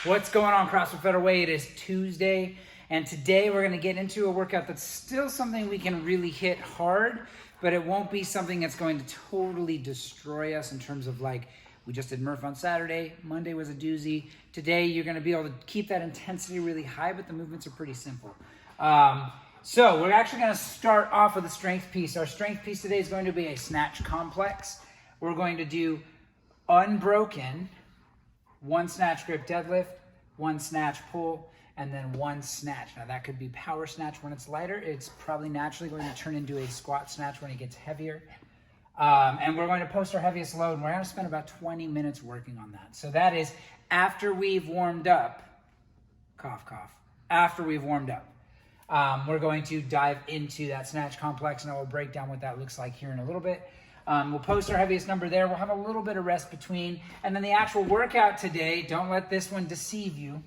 What's going on, CrossFit Federal Way? It is Tuesday, and today we're going to get into a workout that's still something we can really hit hard, but it won't be something that's going to totally destroy us in terms of like, we just did Murph on Saturday, Monday was a doozy. Today you're going to be able to keep that intensity really high, but the movements are pretty simple. So we're actually going to start off with a strength piece. Our strength piece today is going to be a snatch complex. We're going to do unbroken, one snatch grip deadlift, one snatch pull, and then one snatch. Now that could be power snatch when it's lighter. It's probably naturally going to turn into a squat snatch when it gets heavier. And we're going to post our heaviest load, and we're going to spend about 20 minutes working on that. So that is after we've warmed up, cough, cough, after we've warmed up. We're going to dive into that snatch complex, and I will break down what that looks like here in a little bit. We'll post our heaviest number there. We'll have a little bit of rest between. And then the actual workout today, don't let this one deceive you,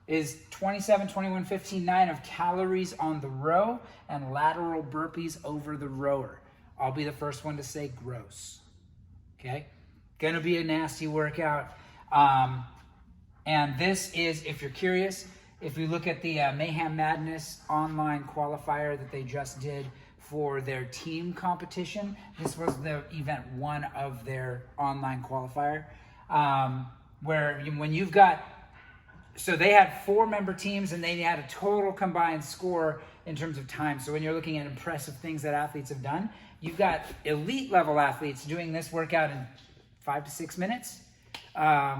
is 27, 21, 15, 9 of calories on the row and lateral burpees over the rower. I'll be the first one to say gross. Okay? Gonna be a nasty workout. And this is, if you're curious, if you look at the Mayhem Madness online qualifier that they just did for their team competition, this was the event one of their online qualifier, where when you've got, so they had 4-member teams and they had a total combined score in terms of time. So when you're looking at impressive things that athletes have done, you've got elite level athletes doing this workout in 5 to 6 minutes,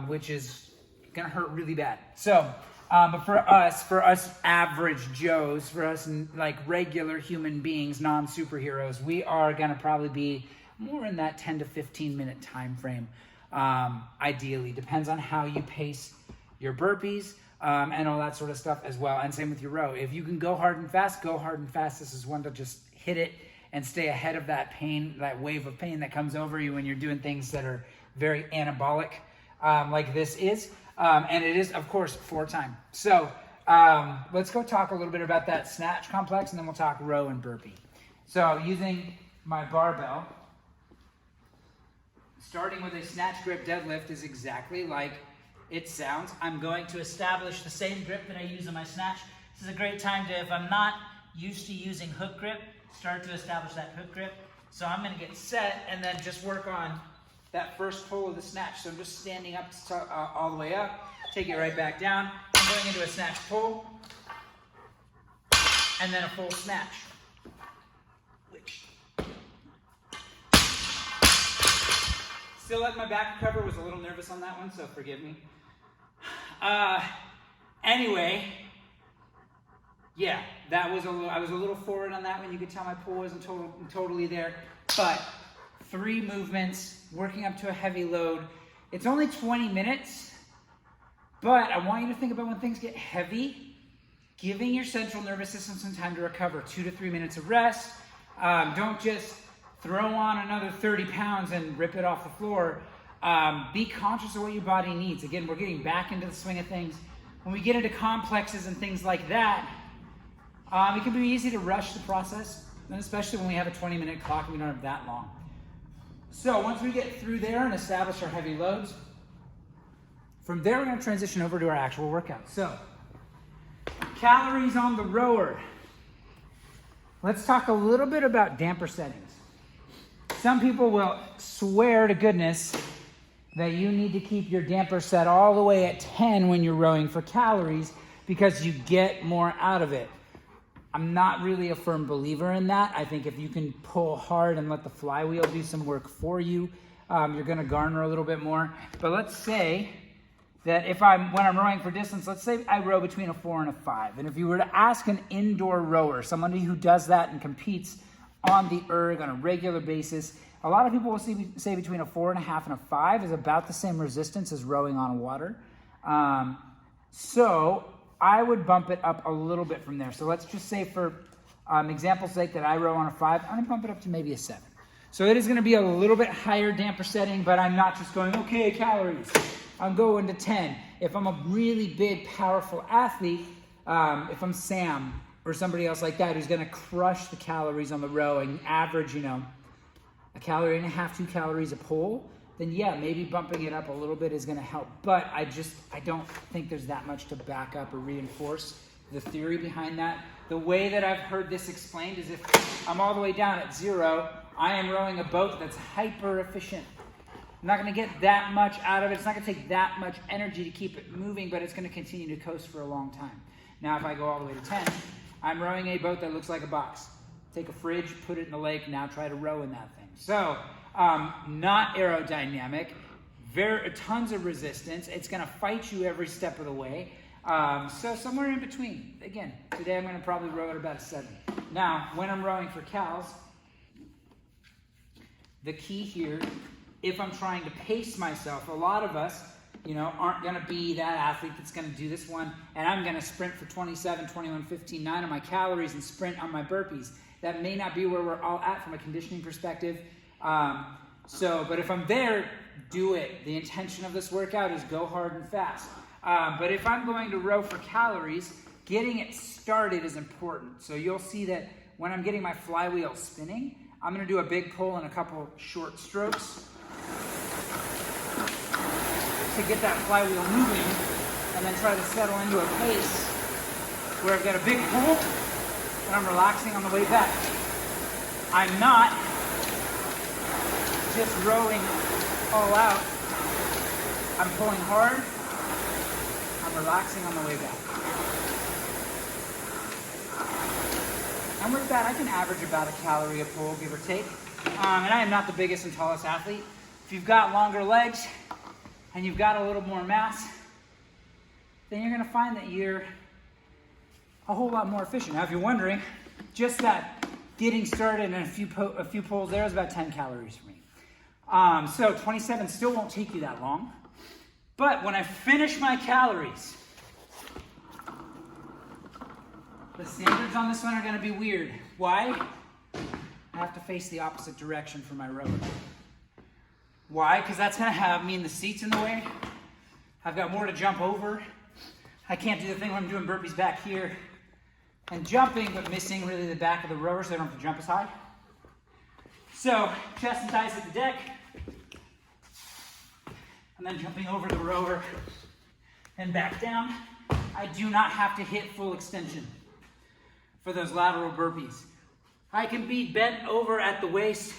which is gonna hurt really bad. So, but for us average Joes, for us like regular human beings, non-superheroes, we are gonna probably be more in that 10 to 15 minute time frame. Ideally, depends on how you pace your burpees and all that sort of stuff as well. And same with your row. If you can go hard and fast, go hard and fast. This is one to just hit it and stay ahead of that pain, that wave of pain that comes over you when you're doing things that are very anabolic, like this is. And it is, of course, 4 time. So let's go talk a little bit about that snatch complex, and then we'll talk row and burpee. So using my barbell, starting with a snatch grip deadlift is exactly like it sounds. I'm going to establish the same grip that I use on my snatch. This is a great time to, if I'm not used to using hook grip, start to establish that hook grip. So I'm going to get set and then just work on that first pull of the snatch. So I'm just standing up all the way up, take it right back down. I'm going into a snatch pull, and then a full snatch. Still letting my back recover. Was a little nervous on that one, so forgive me. Anyway, yeah, that was I was a little forward on that one. You could tell my pull wasn't totally there, but 3 movements, working up to a heavy load. It's only 20 minutes, but I want you to think about when things get heavy, giving your central nervous system some time to recover. 2 to 3 minutes of rest. Don't just throw on another 30 pounds and rip it off the floor. Be conscious of what your body needs. Again, we're getting back into the swing of things. When we get into complexes and things like that, it can be easy to rush the process, and especially when we have a 20-minute clock and we don't have that long. So once we get through there and establish our heavy loads, from there we're going to transition over to our actual workout. So, calories on the rower. Let's talk a little bit about damper settings. Some people will swear to goodness that you need to keep your damper set all the way at 10 when you're rowing for calories because you get more out of it. I'm not really a firm believer in that. I think if you can pull hard and let the flywheel do some work for you, you're going to garner a little bit more. But let's say that when I'm rowing for distance, let's say I row between a 4 and a 5. And if you were to ask an indoor rower, somebody who does that and competes on the erg on a regular basis, a lot of people will say between a 4.5 and a 5 is about the same resistance as rowing on water. So I would bump it up a little bit from there. So let's just say for example's sake that I row on a 5, I'm gonna bump it up to maybe a 7. So it is gonna be a little bit higher damper setting, but I'm not just going, okay, calories. I'm going to 10. If I'm a really big, powerful athlete, if I'm Sam or somebody else like that who's gonna crush the calories on the row and average, 1.5 calories, 2 calories a pull, then yeah, maybe bumping it up a little bit is gonna help. But I don't think there's that much to back up or reinforce the theory behind that. The way that I've heard this explained is if I'm all the way down at 0, I am rowing a boat that's hyper efficient. I'm not gonna get that much out of it. It's not gonna take that much energy to keep it moving, but it's gonna continue to coast for a long time. Now, if I go all the way to 10, I'm rowing a boat that looks like a box. Take a fridge, put it in the lake, now try to row in that thing. So, not aerodynamic, tons of resistance. It's gonna fight you every step of the way. So somewhere in between. Again, today I'm gonna probably row at about a 7. Now, when I'm rowing for cows, the key here, if I'm trying to pace myself, a lot of us, aren't gonna be that athlete that's gonna do this one, and I'm gonna sprint for 27, 21, 15, 9 on my calories and sprint on my burpees. That may not be where we're all at from a conditioning perspective. But if I'm there, do it. The intention of this workout is go hard and fast. But if I'm going to row for calories, getting it started is important. So you'll see that when I'm getting my flywheel spinning, I'm gonna do a big pull and a couple short strokes to get that flywheel moving, and then try to settle into a pace where I've got a big pull and I'm relaxing on the way back. I'm not just rowing all out. I'm pulling hard, I'm relaxing on the way back. And with that, I can average about a calorie a pull, give or take. And I am not the biggest and tallest athlete. If you've got longer legs and you've got a little more mass, then you're gonna find that you're a whole lot more efficient. Now, if you're wondering, just that getting started and a few pulls there is about 10 calories for me. So 27 still won't take you that long. But when I finish my calories, the standards on this one are gonna be weird. Why? I have to face the opposite direction for my rower. Why? Because that's gonna have me in the seats in the way. I've got more to jump over. I can't do the thing when I'm doing burpees back here and jumping, but missing really the back of the rower so I don't have to jump as high. So, chest and thighs hit the deck, and then jumping over the rower and back down. I do not have to hit full extension for those lateral burpees. I can be bent over at the waist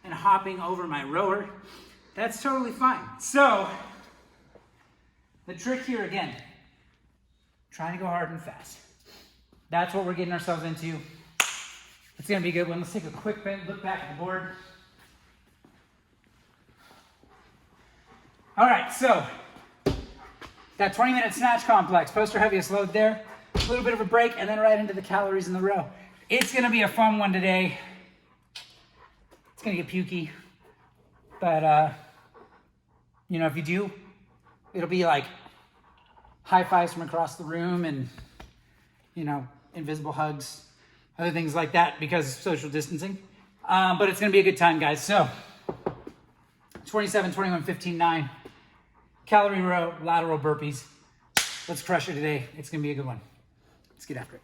and hopping over my rower. That's totally fine. So, the trick here again, trying to go hard and fast. That's what we're getting ourselves into. It's gonna be a good one. Let's take a quick look back at the board. All right, so that 20-minute snatch complex, poster heaviest load there, a little bit of a break, and then right into the calories in the row. It's gonna be a fun one today. It's gonna get pukey, but if you do, it'll be like high fives from across the room and, invisible hugs, other things like that because social distancing. But it's gonna be a good time, guys. So 27, 21, 15, 9, calorie row, lateral burpees. Let's crush it today. It's gonna be a good one. Let's get after it.